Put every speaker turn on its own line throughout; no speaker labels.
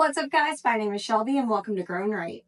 What's up guys, my name is Shelby and welcome to Grown Right.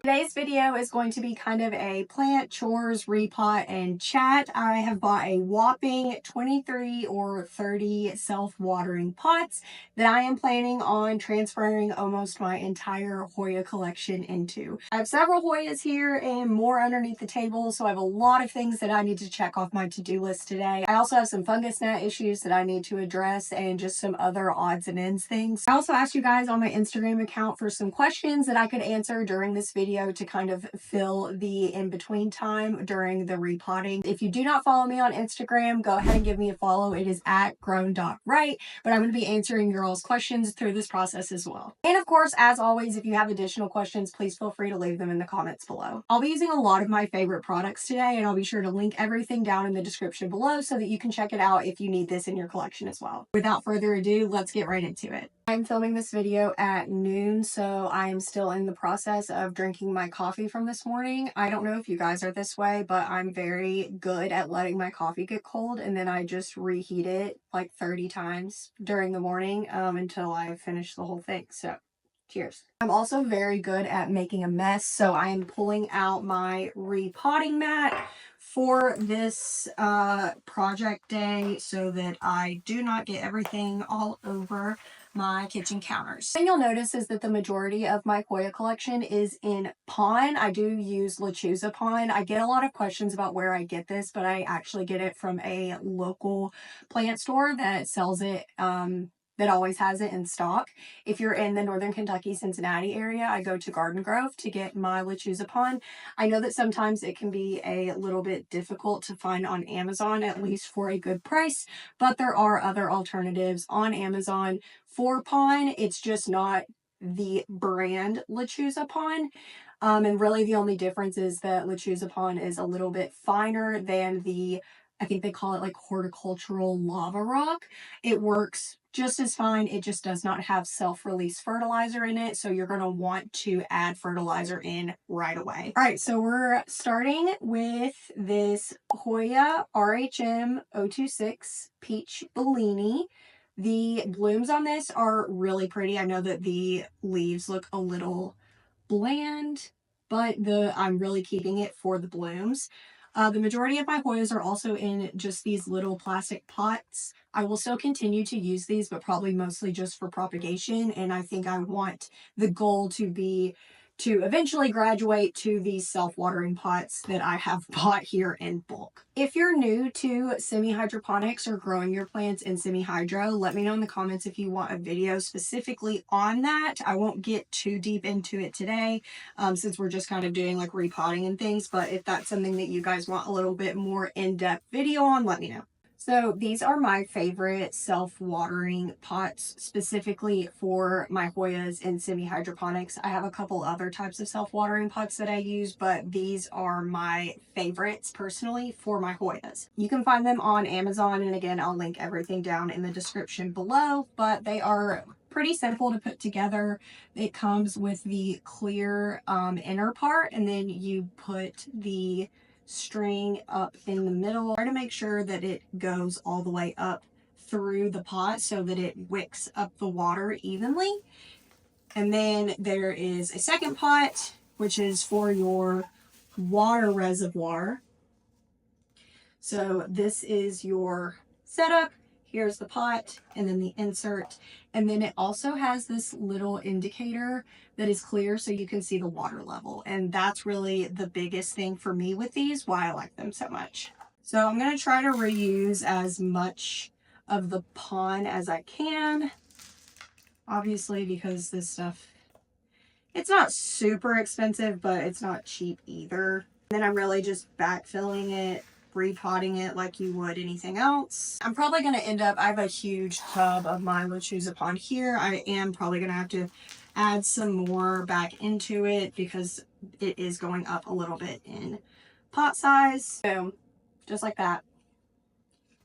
Today's video is going to be kind of a plant, chores, repot, and chat. I have bought a whopping 23 or 30 self-watering pots that I am planning on transferring almost my entire Hoya collection into. I have several Hoyas here and more underneath the table, so I have a lot of things that I need to check off my to-do list today. I also have some fungus gnat issues that I need to address and just some other odds and ends things. I also asked you guys on my Instagram account for some questions that I could answer during this video to kind of fill the in-between time during the repotting. If you do not follow me on Instagram, go ahead and give me a follow. It is at grown.right, but I'm going to be answering your all's questions through this process as well. And of course, as always, if you have additional questions, please feel free to leave them in the comments below. I'll be using a lot of my favorite products today, and I'll be sure to link everything down in the description below so that you can check it out if you need this in your collection as well. Without further ado, let's get right into it. I'm filming this video at noon, so I am still in the process of drinking my coffee from this morning. I don't know if you guys are this way, but I'm very good at letting my coffee get cold and then I just reheat it like 30 times during the morning until I finish the whole thing. So cheers. I'm also very good at making a mess, so I am pulling out my repotting mat for this project day so that I do not get everything all over my kitchen counters. The thing you'll notice is that the majority of my Hoya collection is in pine. I do use Lacunosa pine. I get a lot of questions about where I get this, but I actually get it from a local plant store that sells it, that always has it in stock. If you're in the Northern Kentucky, Cincinnati area, I go to Garden Grove to get my Lacunosa pine. I know that sometimes it can be a little bit difficult to find on Amazon, at least for a good price, but there are other alternatives on Amazon for pine. It's just not the brand Lacunosa pine. And really the only difference is that Lacunosa pine is a little bit finer than the, I think they call it like horticultural lava rock. It works just as fine. It just does not have self-release fertilizer in it. So you're going to want to add fertilizer in right away. All right. So we're starting with this Hoya RHM 026 Peach Bellini. The blooms on this are really pretty. I know that the leaves look a little bland, but I'm really keeping it for the blooms. The majority of my Hoyas are also in just these little plastic pots. I will still continue to use these, but probably mostly just for propagation. And I think I want the goal to be to eventually graduate to these self-watering pots that I have bought here in bulk. If you're new to semi-hydroponics or growing your plants in semi-hydro, let me know in the comments if you want a video specifically on that. I won't get too deep into it today since we're just kind of doing like repotting and things, but if that's something that you guys want a little bit more in-depth video on, let me know. So these are my favorite self-watering pots specifically for my Hoyas in semi-hydroponics. I have a couple other types of self-watering pots that I use, but these are my favorites personally for my Hoyas. You can find them on Amazon, and again, I'll link everything down in the description below, but they are pretty simple to put together. It comes with the clear inner part, and then you put the string up in the middle. Try to make sure that it goes all the way up through the pot so that it wicks up the water evenly. And then there is a second pot, which is for your water reservoir. So this is your setup. Here's the pot and then the insert. And then it also has this little indicator that is clear so you can see the water level. And that's really the biggest thing for me with these, why I like them so much. So I'm going to try to reuse as much of the pond as I can. Obviously, because this stuff, it's not super expensive, but it's not cheap either. And then I'm really just backfilling it, repotting it like you would anything else. I'm probably going to end up, I have a huge tub of my Lacunosa pond here. I am probably going to have to add some more back into it because it is going up a little bit in pot size. So just like that.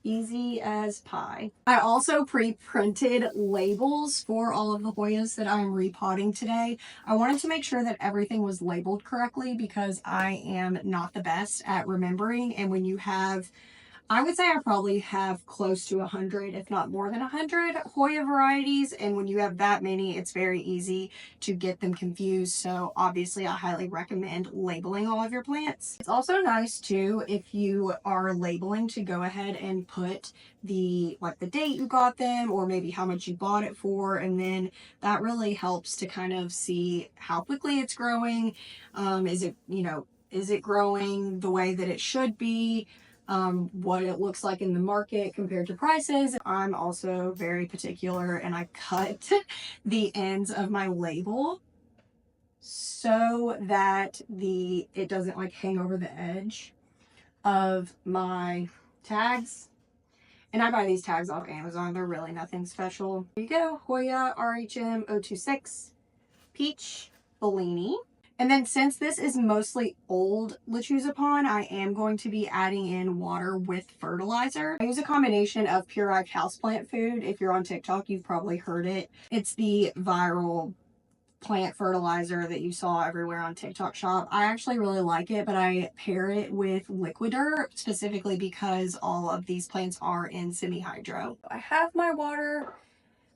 Easy as pie. I also pre-printed labels for all of the Hoyas that I'm repotting today. I wanted to make sure that everything was labeled correctly because I am not the best at remembering. And when you have, I would say I probably have close to 100, if not more than 100 Hoya varieties. And when you have that many, it's very easy to get them confused. So obviously I highly recommend labeling all of your plants. It's also nice too, if you are labeling, to go ahead and put the date you got them, or maybe how much you bought it for. And then that really helps to kind of see how quickly it's growing. Is it growing the way that it should be? What it looks like in the market compared to prices. I'm also very particular, and I cut the ends of my label so that it doesn't like hang over the edge of my tags. And I buy these tags off Amazon. They're really nothing special. Here you go. Hoya RHM 026 Peach Bellini. And then since this is mostly old Lechuzapon, I am going to be adding in water with fertilizer. I use a combination of Pure Life houseplant food. If you're on TikTok, you've probably heard it. It's the viral plant fertilizer that you saw everywhere on TikTok shop. I actually really like it, but I pair it with Liquidur specifically because all of these plants are in semi-hydro. I have my water.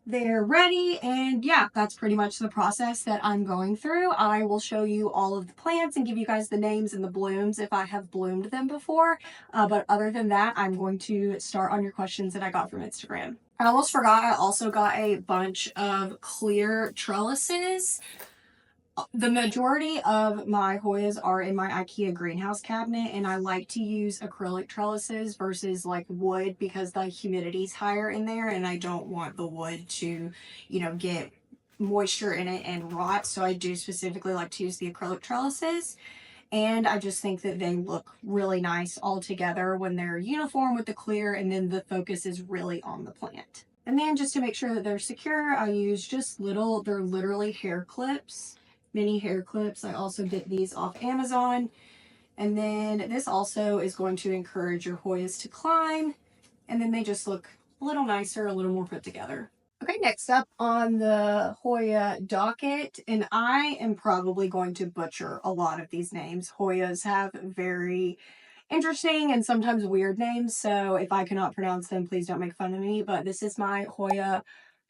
They're ready, and yeah, that's pretty much the process that I'm going through. I will show you all of the plants and give you guys the names and the blooms if I have bloomed them before. But other than that, I'm going to start on your questions that I got from Instagram. I almost forgot, I also got a bunch of clear trellises. The majority of my Hoyas are in my IKEA greenhouse cabinet, and I like to use acrylic trellises versus like wood because the humidity's higher in there, and I don't want the wood to, get moisture in it and rot. So I do specifically like to use the acrylic trellises. And I just think that they look really nice all together when they're uniform with the clear, and then the focus is really on the plant. And then just to make sure that they're secure, I use just they're literally hair clips. Mini hair clips. I also get these off Amazon. And then this also is going to encourage your Hoyas to climb. And then they just look a little nicer, a little more put together. Okay, next up on the Hoya docket, and I am probably going to butcher a lot of these names. Hoyas have very interesting and sometimes weird names, so if I cannot pronounce them, please don't make fun of me. But this is my Hoya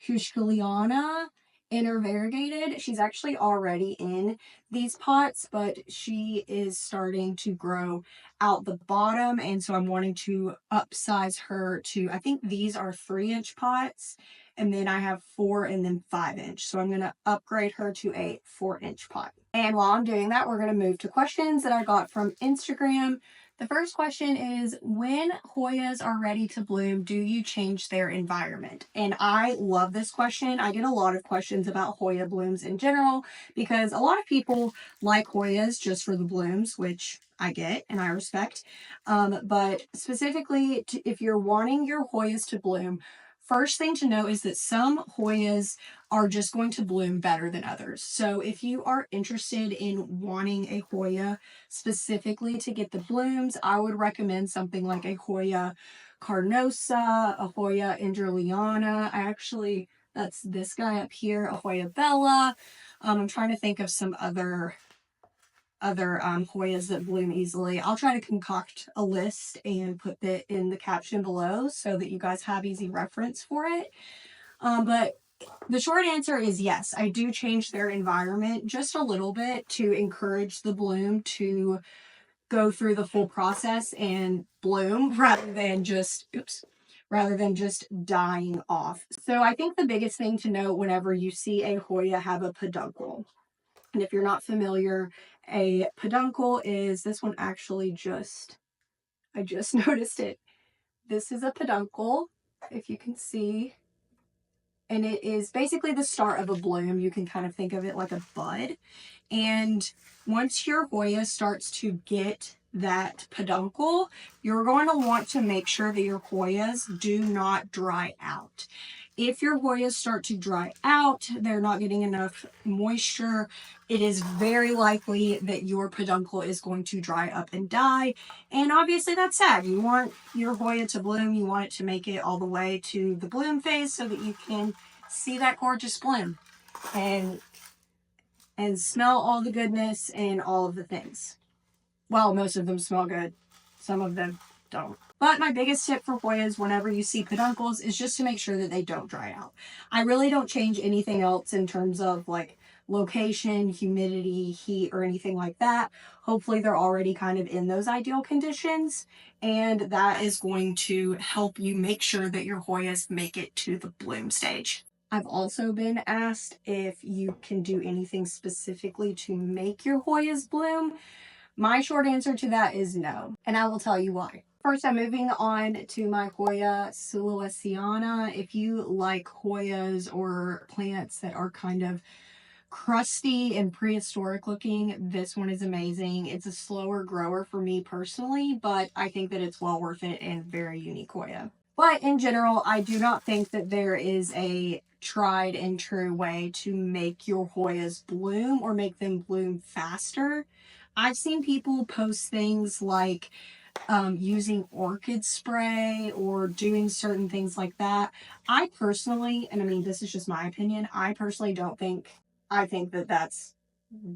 Engerliana intervariegated. She's actually already in these pots, but she is starting to grow out the bottom, and so I'm wanting to upsize her to, I think these are 3-inch pots, and then I have 4 and then 5-inch. So I'm going to upgrade her to a 4-inch pot. And while I'm doing that, we're going to move to questions that I got from Instagram. The first question is, when Hoyas are ready to bloom, do you change their environment? And I love this question. I get a lot of questions about Hoya blooms in general because a lot of people like Hoyas just for the blooms, which I get and I respect. But specifically, if you're wanting your Hoyas to bloom, first thing to know is that some Hoyas are just going to bloom better than others. So if you are interested in wanting a Hoya specifically to get the blooms, I would recommend something like a Hoya Carnosa, a Hoya Engerliana. That's this guy up here, a Hoya Bella. I'm trying to think of some other Hoyas that bloom easily. I'll try to concoct a list and put that in the caption below so that you guys have easy reference for it. But the short answer is yes, I do change their environment just a little bit to encourage the bloom to go through the full process and bloom rather than just dying off. So I think the biggest thing to note whenever you see a Hoya have a peduncle, and if you're not familiar, a peduncle is this one. Actually, I just noticed it. This is a peduncle, if you can see. And it is basically the start of a bloom. You can kind of think of it like a bud. And once your Hoya starts to get that peduncle, you're going to want to make sure that your Hoyas do not dry out. If your Hoyas start to dry out, they're not getting enough moisture, it is very likely that your peduncle is going to dry up and die. And obviously that's sad. You want your Hoya to bloom. You want it to make it all the way to the bloom phase so that you can see that gorgeous bloom and smell all the goodness and all of the things. Well, most of them smell good. Some of them don't. But my biggest tip for Hoyas whenever you see peduncles is just to make sure that they don't dry out. I really don't change anything else in terms of like location, humidity, heat, or anything like that. Hopefully they're already kind of in those ideal conditions, and that is going to help you make sure that your Hoyas make it to the bloom stage. I've also been asked if you can do anything specifically to make your Hoyas bloom. My short answer to that is no, and I will tell you why. First, I'm moving on to my Hoya Engerliana. If you like Hoyas or plants that are kind of crusty and prehistoric looking, this one is amazing. It's a slower grower for me personally, but I think that it's well worth it and very unique Hoya. But in general, I do not think that there is a tried and true way to make your Hoyas bloom or make them bloom faster. I've seen people post things like using orchid spray or doing certain things like that. I personally, and I mean, this is just my opinion, I personally don't think, I think that that's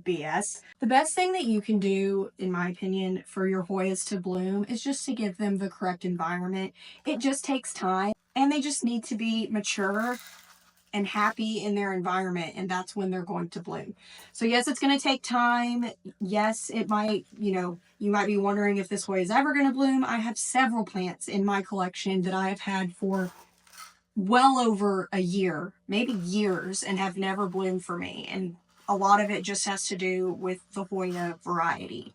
BS. The best thing that you can do, in my opinion, for your Hoyas to bloom is just to give them the correct environment. It just takes time, and they just need to be mature and happy in their environment, and that's when they're going to bloom. So yes, it's going to take time. Yes, it might, you might be wondering if this Hoya is ever going to bloom. I have several plants in my collection that I have had for well over a year, maybe years, and have never bloomed for me. And a lot of it just has to do with the Hoya variety.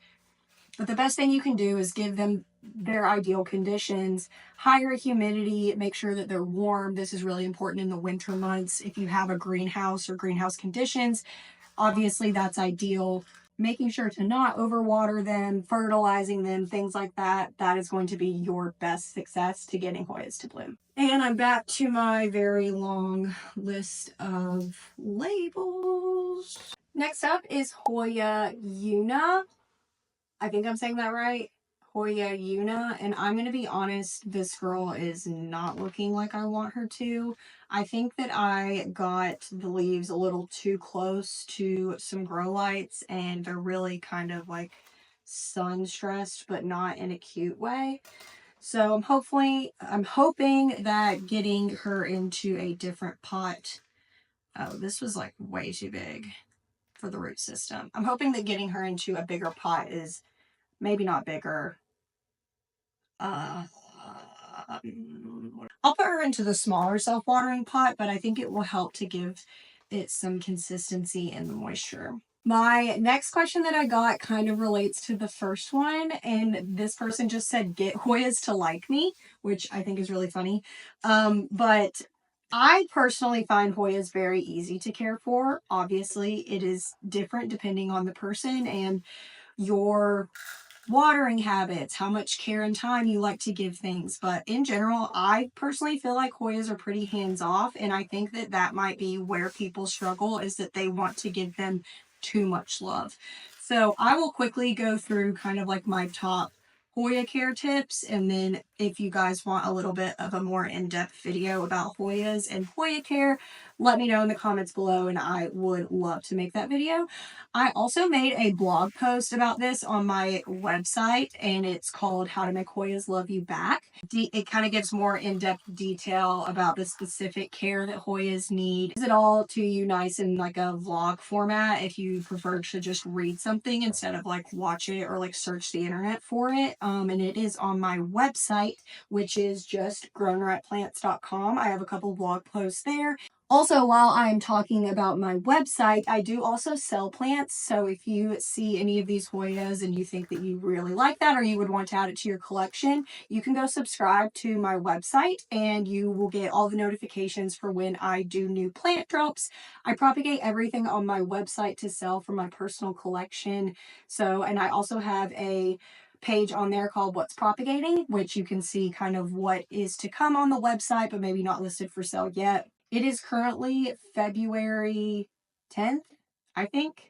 But the best thing you can do is give them their ideal conditions, higher humidity, make sure that they're warm. This is really important in the winter months. If you have a greenhouse or greenhouse conditions, obviously that's ideal. Making sure to not overwater them, fertilizing them, things like that, that is going to be your best success to getting Hoyas to bloom. And I'm back to my very long list of labels. Next up is Hoya Una. I think I'm saying that right. Hoya Una. And I'm going to be honest, this girl is not looking like I want her to. I think that I got the leaves a little too close to some grow lights, and they're really kind of like sun stressed, but not in a cute way. So I'm hoping that getting her into a different pot. Oh, this was like way too big for the root system. I'm hoping that getting her into a bigger pot is maybe not bigger. I'll put her into the smaller self-watering pot, but I think it will help to give it some consistency in the moisture. My next question that I got kind of relates to the first one, and this person just said, get Hoyas to like me, which I think is really funny. But I personally find Hoyas very easy to care for. Obviously, it is different depending on the person and your watering habits, how much care and time you like to give things. But in general, I personally feel like Hoyas are pretty hands-off, and I think that that might be where people struggle, is that they want to give them too much love. So I will quickly go through kind of like my top Hoya care tips, and then if you guys want a little bit of a more in-depth video about Hoyas and Hoya care, let me know in the comments below and I would love to make that video. I also made a blog post about this on my website, and it's called How to Make Hoyas Love You Back. It kind of gives more in-depth detail about the specific care that Hoyas need. Is it all to you nice in like a vlog format if you prefer to just read something instead of like watch it or like search the internet for it. And it is on my website, which is just grownrightplants.com. I have a couple blog posts there. Also, while I'm talking about my website, I do also sell plants. So if you see any of these Hoyas and you think that you really like that, or you would want to add it to your collection, you can go subscribe to my website and you will get all the notifications for when I do new plant drops. I propagate everything on my website to sell for my personal collection. So, and I also have a page on there called What's Propagating, which you can see kind of what is to come on the website, but maybe not listed for sale yet. It is currently February 10th, I think.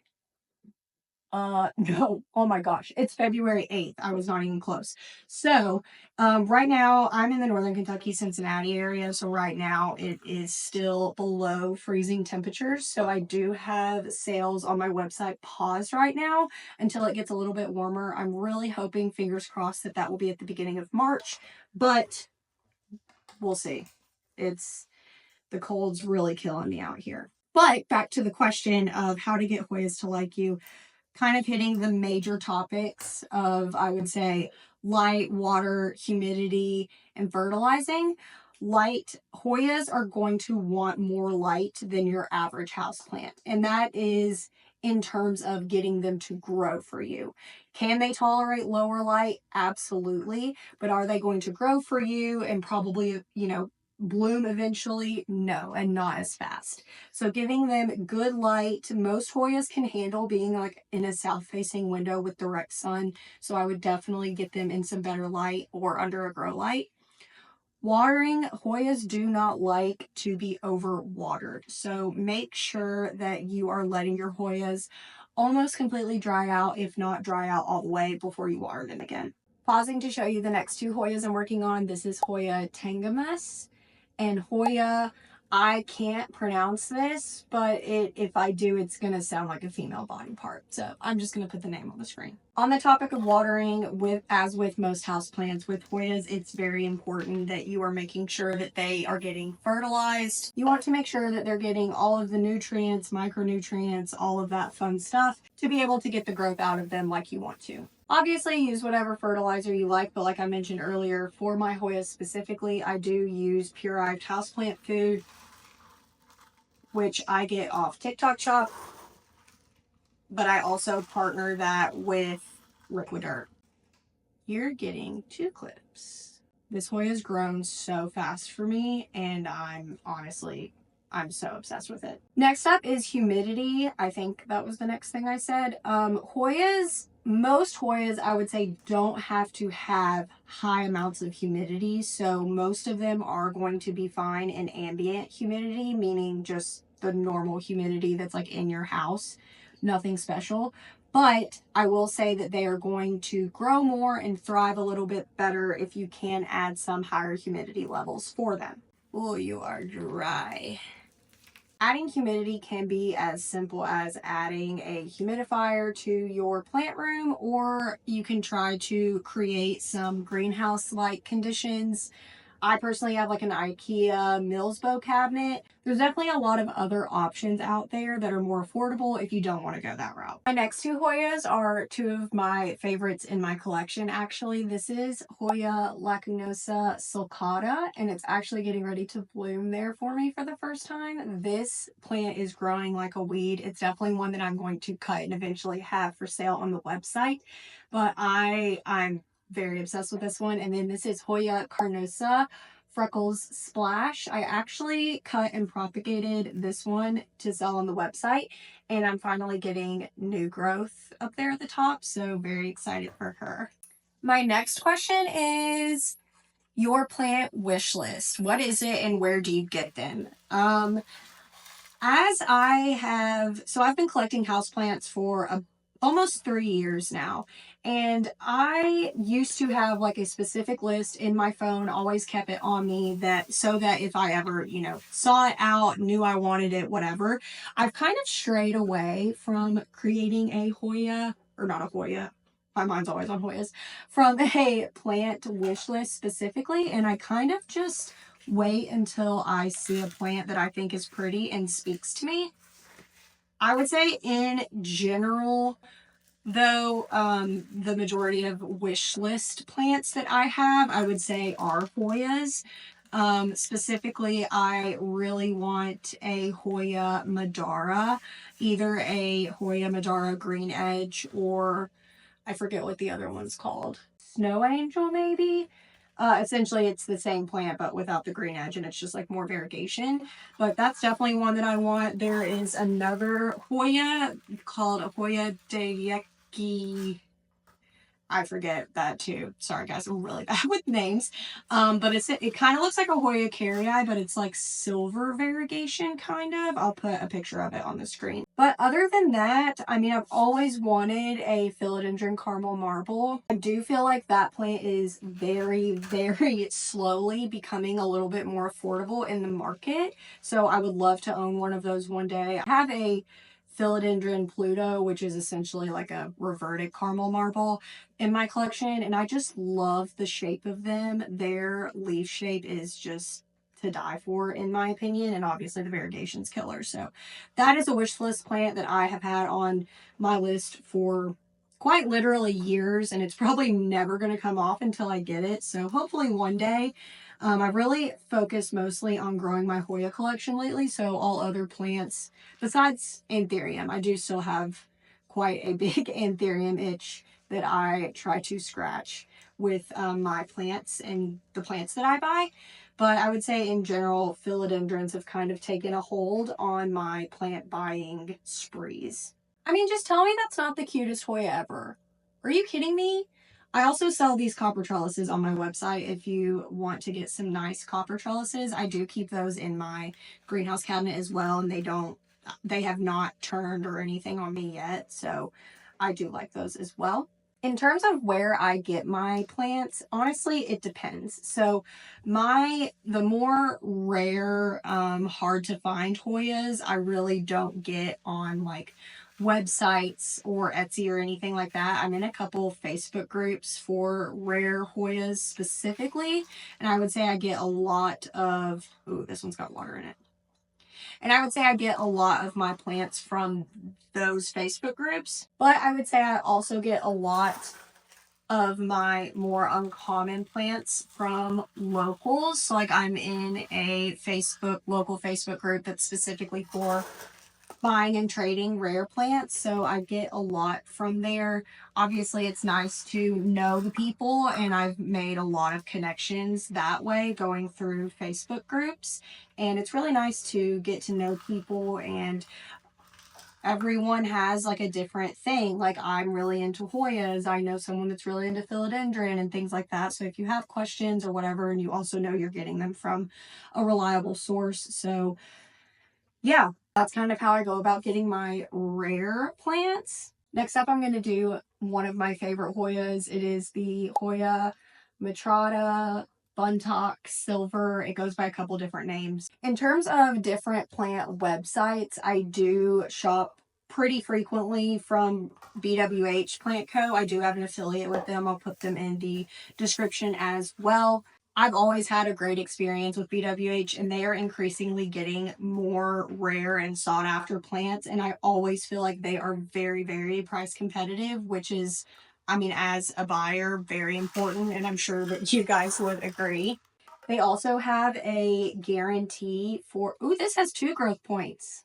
No, oh my gosh, it's February 8th. I was not even close. So, right now I'm in the Northern Kentucky, Cincinnati area. So right now it is still below freezing temperatures. So I do have sales on my website paused right now until it gets a little bit warmer. I'm really hoping, fingers crossed, that will be at the beginning of March, but we'll see. The cold's really killing me out here. But back to the question of how to get Hoyas to like you, kind of hitting the major topics of, I would say, light, water, humidity, and fertilizing. Light, Hoyas are going to want more light than your average houseplant. And that is in terms of getting them to grow for you. Can they tolerate lower light? Absolutely. But are they going to grow for you and probably, bloom eventually? No, and not as fast. So giving them good light. Most Hoyas can handle being like in a south facing window with direct sun. So I would definitely get them in some better light or under a grow light. Watering, Hoyas do not like to be overwatered. So make sure that you are letting your Hoyas almost completely dry out, if not dry out all the way, before you water them again. Pausing to show you the next two Hoyas I'm working on. This is Hoya Tangamus and Hoya, I can't pronounce this, but if I do, it's going to sound like a female body part. So I'm just going to put the name on the screen. On the topic of watering, as with most houseplants, with Hoyas, it's very important that you are making sure that they are getting fertilized. You want to make sure that they're getting all of the nutrients, micronutrients, all of that fun stuff to be able to get the growth out of them like you want to. Obviously, use whatever fertilizer you like, but like I mentioned earlier, for my Hoyas specifically, I do use purived houseplant food, which I get off TikTok Shop, but I also partner that with Liquidirt. You're getting 2 clips. This Hoya's grown so fast for me, and I'm so obsessed with it. Next up is humidity. I think that was the next thing I said. Most Hoyas, I would say, don't have to have high amounts of humidity. So most of them are going to be fine in ambient humidity, meaning just the normal humidity that's like in your house, nothing special. But I will say that they are going to grow more and thrive a little bit better if you can add some higher humidity levels for them. Oh, you are dry. Adding humidity can be as simple as adding a humidifier to your plant room, or you can try to create some greenhouse-like conditions. I personally have like an IKEA Millsbo cabinet. There's definitely a lot of other options out there that are more affordable if you don't want to go that route. My next two Hoyas are two of my favorites in my collection, actually. This is Hoya Lacunosa sulcata, and it's actually getting ready to bloom there for me for the first time. This plant is growing like a weed. It's definitely one that I'm going to cut and eventually have for sale on the website, but I'm very obsessed with this one. And then this is Hoya Carnosa Freckles Splash. I actually cut and propagated this one to sell on the website, and I'm finally getting new growth up there at the top, so very excited for her. My next question is your plant wish list. What is it and where do you get them? I've been collecting houseplants for almost 3 years now. And I used to have like a specific list in my phone, always kept it on me so that if I ever, saw it out, knew I wanted it, whatever. I've kind of strayed away from creating a Hoya, or not a Hoya. My mind's always on Hoyas, from a plant wish list specifically. And I kind of just wait until I see a plant that I think is pretty and speaks to me. I would say in general, though, the majority of wish list plants that I have, I would say are Hoyas. Specifically, I really want a Hoya Madara, either a Hoya Madara Green Edge, or I forget what the other one's called. Snow Angel, maybe? Essentially, it's the same plant, but without the green edge, and it's just like more variegation. But that's definitely one that I want. There is another Hoya called Hoya de Yeki. I forget that too. Sorry guys, I'm really bad with names. But it kind of looks like a Hoya Carnosa, but it's like silver variegation kind of. I'll put a picture of it on the screen. But other than that, I mean, I've always wanted a philodendron caramel marble. I do feel like that plant is very, very slowly becoming a little bit more affordable in the market. So I would love to own one of those one day. I have a philodendron Pluto, which is essentially like a reverted caramel marble in my collection, and I just love the shape of them. Their leaf shape is just to die for, in my opinion, and obviously the variegation's killer. So that is a wish list plant that I have had on my list for quite literally years, and it's probably never going to come off until I get it. So hopefully one day. I've really focused mostly on growing my Hoya collection lately, so all other plants besides Anthurium. I do still have quite a big Anthurium itch that I try to scratch with my plants and the plants that I buy. But I would say in general, philodendrons have kind of taken a hold on my plant buying sprees. I mean, just tell me that's not the cutest Hoya ever. Are you kidding me? I also sell these copper trellises on my website if you want to get some nice copper trellises. I do keep those in my greenhouse cabinet as well, and they have not turned or anything on me yet, so I do like those as well. In terms of where I get my plants, honestly, it depends. So the more rare, hard to find Hoyas, I really don't get on like websites or Etsy or anything like that. I'm in a couple Facebook groups for rare Hoyas specifically, and I would say I get a lot of, ooh, this one's got water in it. And I would say I get a lot of my plants from those Facebook groups. But I would say I also get a lot of my more uncommon plants from locals. So like I'm in a local Facebook group that's specifically for buying and trading rare plants, so I get a lot from there. Obviously it's nice to know the people, and I've made a lot of connections that way going through Facebook groups, and it's really nice to get to know people, and everyone has like a different thing. Like I'm really into Hoyas, I know someone that's really into philodendron and things like that, so if you have questions or whatever, and you also know you're getting them from a reliable source. So yeah, that's kind of how I go about getting my rare plants. Next up, I'm going to do one of my favorite Hoyas. It is the Hoya Multiflora Buntock Silver. It goes by a couple different names. In terms of different plant websites, I do shop pretty frequently from BWH Plant Co. I do have an affiliate with them. I'll put them in the description as well. I've always had a great experience with BWH, and they are increasingly getting more rare and sought after plants. And I always feel like they are very, very price competitive, which is, I mean, as a buyer, very important. And I'm sure that you guys would agree. They also have a guarantee for, ooh, this has 2 growth points.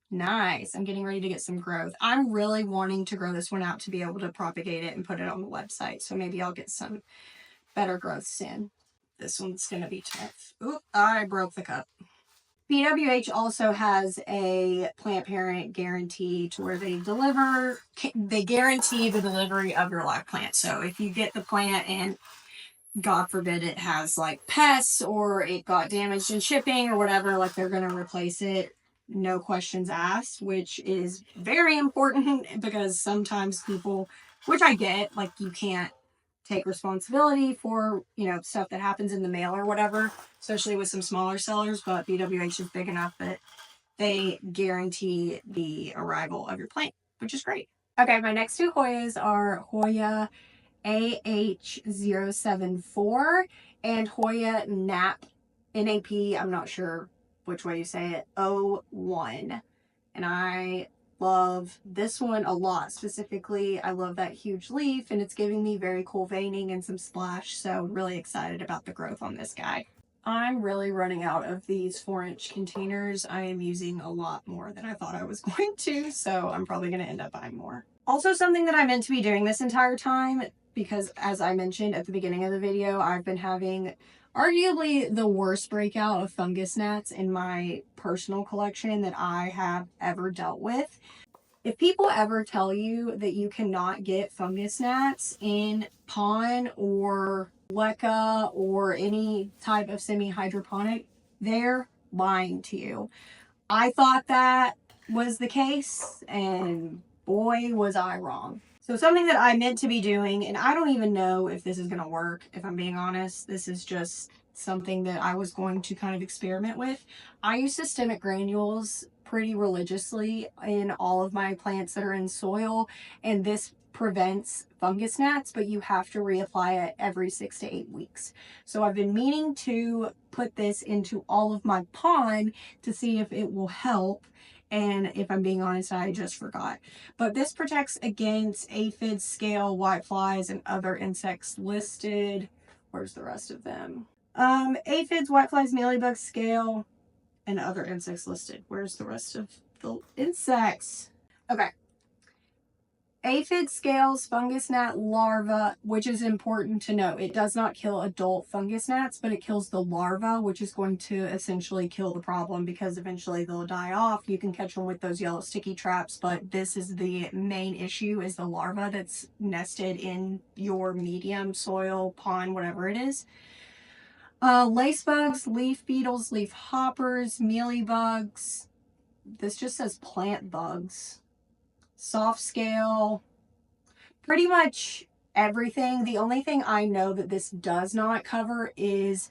Nice. I'm getting ready to get some growth. I'm really wanting to grow this one out to be able to propagate it and put it on the website. So maybe I'll get some better growth soon. This one's going to be tough. Oop, I broke the cup. BWH also has a plant parent guarantee to where they guarantee the delivery of your live plant. So if you get the plant and God forbid it has like pests or it got damaged in shipping or whatever, like they're going to replace it, no questions asked, which is very important because sometimes people, which I get, like you can't take responsibility for, you know, stuff that happens in the mail or whatever, especially with some smaller sellers, but BWH is big enough that they guarantee the arrival of your plant, which is great. Okay, my next 2 Hoyas are Hoya AH074 and Hoya NAP, I'm not sure which way you say it, 01. And I love this one a lot. Specifically, I love that huge leaf, and it's giving me very cool veining and some splash, so really excited about the growth on this guy. I'm really running out of these 4-inch containers. I am using a lot more than I thought I was going to, so I'm probably going to end up buying more. Also, something that I meant to be doing this entire time, because as I mentioned at the beginning of the video, I've been having arguably the worst breakout of fungus gnats in my personal collection that I have ever dealt with. If people ever tell you that you cannot get fungus gnats in pond or leca or any type of semi-hydroponic, they're lying to you. I thought that was the case, and boy, was I wrong. So something that I meant to be doing, and I don't even know if this is going to work, if I'm being honest. This is just something that I was going to kind of experiment with. I use systemic granules pretty religiously in all of my plants that are in soil, and this prevents fungus gnats, but you have to reapply it every 6 to 8 weeks. So I've been meaning to put this into all of my pond to see if it will help. And if I'm being honest, I just forgot. But this protects against aphids, scale, whiteflies, and other insects listed. Where's the rest of them? Aphids, whiteflies, mealybugs, scale, and other insects listed. Where's the rest of the insects? Okay. Aphid, scales, fungus gnat larva, which is important to know. It does not kill adult fungus gnats, but it kills the larva, which is going to essentially kill the problem because eventually they'll die off. You can catch them with those yellow sticky traps, but this is the main issue, is the larva that's nested in your medium soil, pond, whatever it is. Lace bugs, leaf beetles, leaf hoppers, mealy bugs. This just says plant bugs. Soft scale. Pretty much everything. The only thing I know that this does not cover is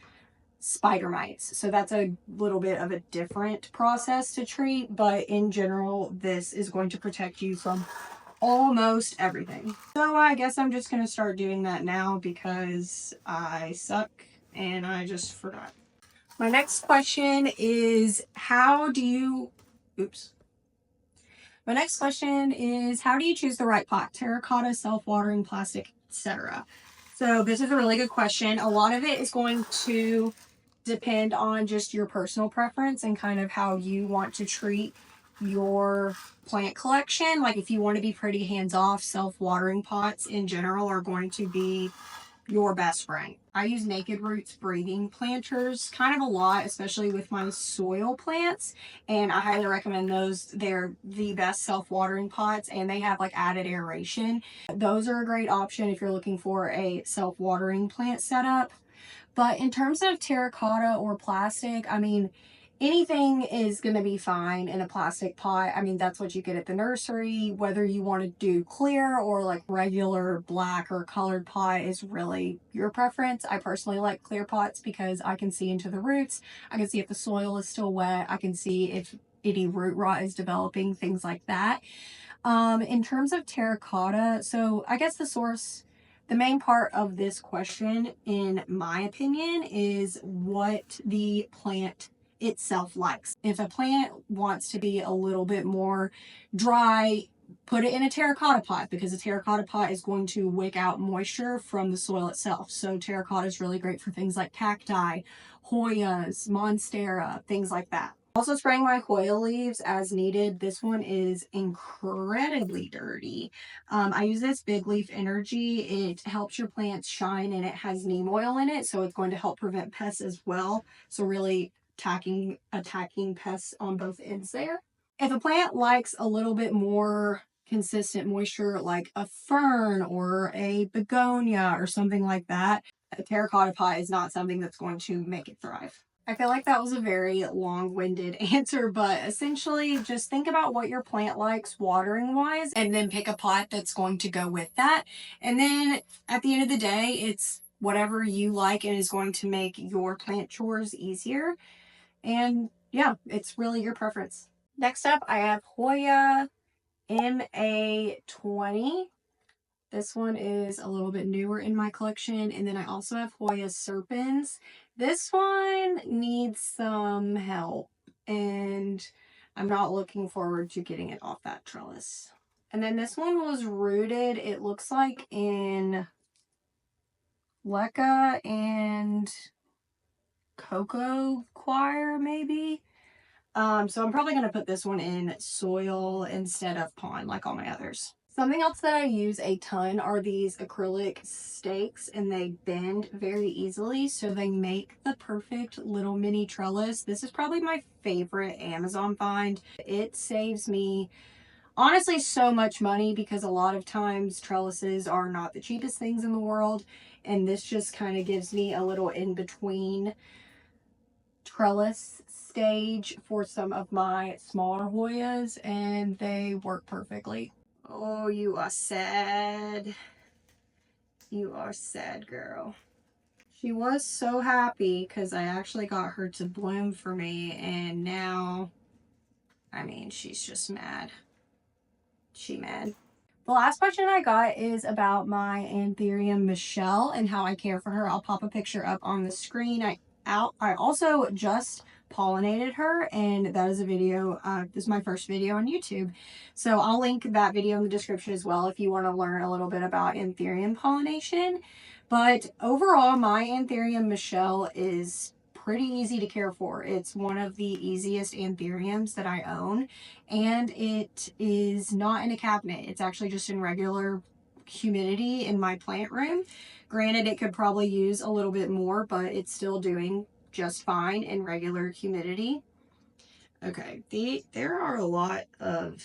spider mites. So that's a little bit of a different process to treat, but in general, this is going to protect you from almost everything. So I guess I'm just going to start doing that now because I suck and I just forgot. My next question is, how do you choose the right pot? Terracotta, self-watering, plastic, etc. So this is a really good question. A lot of it is going to depend on just your personal preference and kind of how you want to treat your plant collection. Like if you want to be pretty hands-off, self-watering pots in general are going to be your best friend. I use Naked Roots breathing planters kind of a lot, especially with my soil plants, and I highly recommend those. They're the best self-watering pots, and they have like added aeration. Those are a great option if you're looking for a self-watering plant setup. But in terms of terracotta or plastic, I mean, anything is going to be fine in a plastic pot. I mean, that's what you get at the nursery. Whether you want to do clear or like regular black or colored pot is really your preference. I personally like clear pots because I can see into the roots. I can see if the soil is still wet. I can see if any root rot is developing, things like that. In terms of terracotta, so I guess the main part of this question, in my opinion, is what the plant itself likes. If a plant wants to be a little bit more dry, put it in a terracotta pot because a terracotta pot is going to wick out moisture from the soil itself. So terracotta is really great for things like cacti, Hoyas, monstera, things like that. Also spraying my Hoya leaves as needed. This one is incredibly dirty. I use this Big Leaf Energy. It helps your plants shine and it has neem oil in it, so it's going to help prevent pests as well. So really attacking pests on both ends there. If a plant likes a little bit more consistent moisture, like a fern or a begonia or something like that, a terracotta pot is not something that's going to make it thrive. I feel like that was a very long-winded answer, but essentially just think about what your plant likes watering wise and then pick a pot that's going to go with that. And then at the end of the day, it's whatever you like and is going to make your plant chores easier. And yeah, it's really your preference. Next up, I have Hoya MA20. This one is a little bit newer in my collection. And then I also have Hoya Serpens. This one needs some help, and I'm not looking forward to getting it off that trellis. And then this one was rooted, it looks like, in Leca and Cocoa Choir, maybe. So I'm probably going to put this one in soil instead of pond like all my others. Something else that I use a ton are these acrylic stakes, and they bend very easily, so they make the perfect little mini trellis. This is probably my favorite Amazon find. It saves me honestly so much money, because a lot of times trellises are not the cheapest things in the world, and this just kind of gives me a little in between trellis stage for some of my smaller Hoyas, and they work perfectly. Oh, you are sad. You are sad, girl. She was so happy because I actually got her to bloom for me, and now, I mean, she's just mad. She mad. The last question I got is about my Anthurium Michelle and how I care for her. I'll pop a picture up on the screen. I also just pollinated her, and that is a video, this is my first video on YouTube. So I'll link that video in the description as well if you want to learn a little bit about Anthurium pollination. But overall, my Anthurium Michelle is pretty easy to care for. It's one of the easiest Anthuriums that I own, and it is not in a cabinet. It's actually just in regular humidity in my plant room. Granted, it could probably use a little bit more, but it's still doing just fine in regular humidity. Okay, there are a lot of,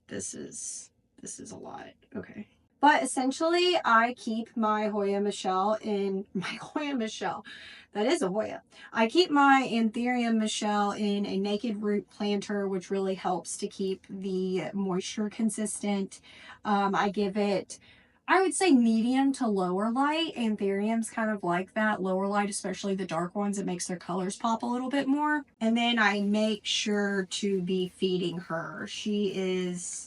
this is a lot. Okay. But essentially, I keep my Hoya Michelle in, that is a Hoya. I keep my Anthurium Michelle in a naked root planter, which really helps to keep the moisture consistent. I give it, I would say, medium to lower light. Anthuriums kind of like that lower light, especially the dark ones. It makes their colors pop a little bit more. And then I make sure to be feeding her. She is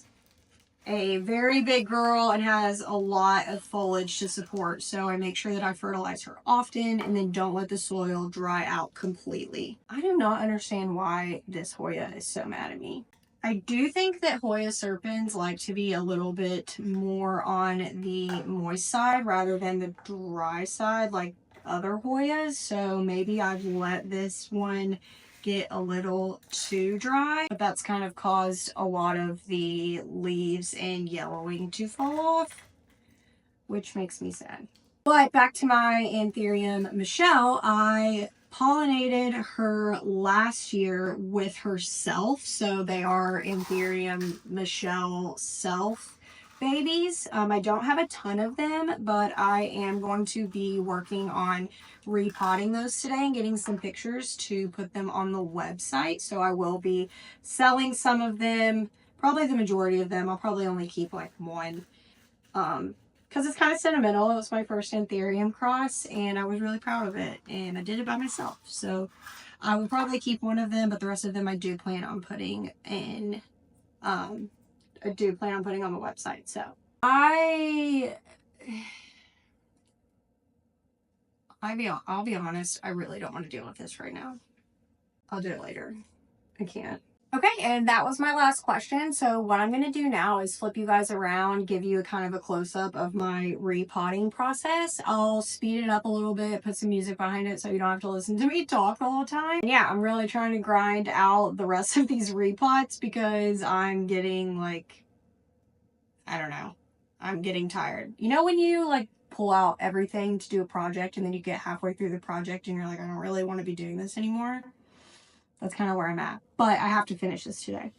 a very big girl and has a lot of foliage to support, so I make sure that I fertilize her often and then don't let the soil dry out completely. I do not understand why this Hoya is so mad at me. I do think that Hoya serpens like to be a little bit more on the moist side rather than the dry side like other Hoyas, so maybe I've let this one get a little too dry, but that's kind of caused a lot of the leaves and yellowing to fall off, which makes me sad. But back to my Anthurium Michelle, I pollinated her last year with herself, so they are Anthurium Michelle self babies. I don't have a ton of them, but I am going to be working on repotting those today and getting some pictures to put them on the website. So I will be selling some of them, probably the majority of them. I'll probably only keep like one, because it's kind of sentimental. It was my first Anthurium cross, and I was really proud of it, and I did it by myself. So I will probably keep one of them, but the rest of them I do plan on putting in, I do plan on putting on the website. So I'll be honest, I really don't want to deal with this right now. I'll do it later. I can't. Okay, and that was my last question. So what I'm going to do now is flip you guys around, give you a kind of a close-up of my repotting process. I'll speed it up a little bit, put some music behind it so you don't have to listen to me talk the whole time. And yeah, I'm really trying to grind out the rest of these repots because I'm getting like, I don't know, I'm getting tired. You know when you like pull out everything to do a project and then you get halfway through the project and you're like, I don't really want to be doing this anymore? That's kind of where I'm at. But I have to finish this today.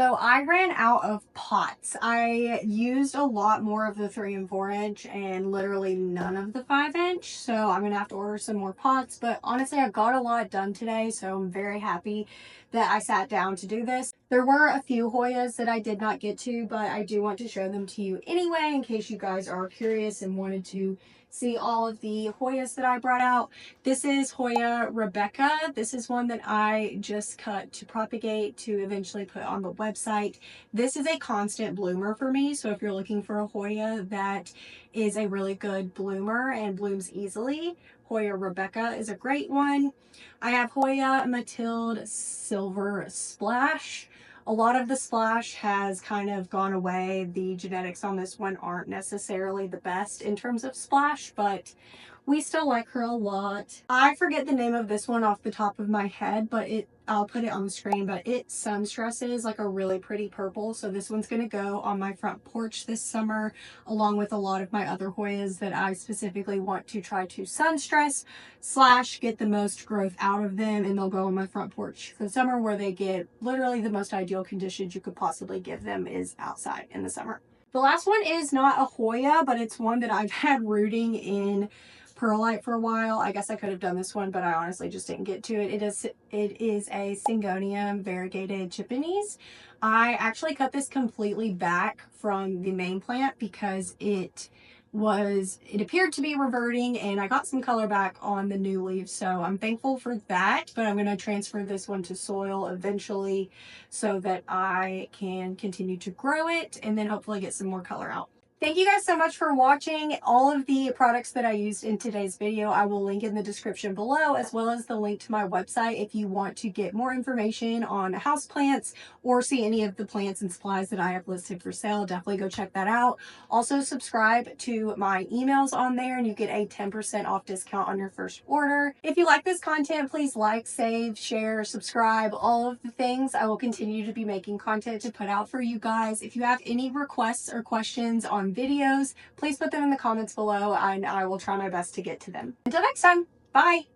So I ran out of pots. I used a lot more of the 3 and 4 inch and literally none of the 5 inch. So I'm going to have to order some more pots. But honestly, I got a lot done today. So I'm very happy that I sat down to do this. There were a few Hoyas that I did not get to, but I do want to show them to you anyway in case you guys are curious and wanted to see all of the Hoyas that I brought out. This is Hoya Rebecca. This is one that I just cut to propagate to eventually put on the website. This is a constant bloomer for me. So if you're looking for a Hoya that is a really good bloomer and blooms easily, Hoya Rebecca is a great one. I have Hoya Matilde Silver Splash. A lot of the splash has kind of gone away. The genetics on this one aren't necessarily the best in terms of splash, but we still like her a lot. I forget the name of this one off the top of my head, but I'll put it on the screen, but it sun stresses like a really pretty purple. So this one's going to go on my front porch this summer, along with a lot of my other Hoyas that I specifically want to try to sun stress / get the most growth out of them. And they'll go on my front porch for the summer, where they get literally the most ideal conditions you could possibly give them is outside in the summer. The last one is not a Hoya, but it's one that I've had rooting in perlite for a while. I guess I could have done this one, but I honestly just didn't get to it. It is a Syngonium variegated Japanese. I actually cut this completely back from the main plant because it appeared to be reverting, and I got some color back on the new leaves, so I'm thankful for that. But I'm going to transfer this one to soil eventually so that I can continue to grow it and then hopefully get some more color out. Thank you guys so much for watching. All of the products that I used in today's video, I will link in the description below, as well as the link to my website if you want to get more information on houseplants or see any of the plants and supplies that I have listed for sale. Definitely go check that out. Also subscribe to my emails on there and you get a 10% off discount on your first order. If you like this content, please like, save, share, subscribe, all of the things. I will continue to be making content to put out for you guys. If you have any requests or questions on videos, please put them in the comments below and I will try my best to get to them. Until next time, bye!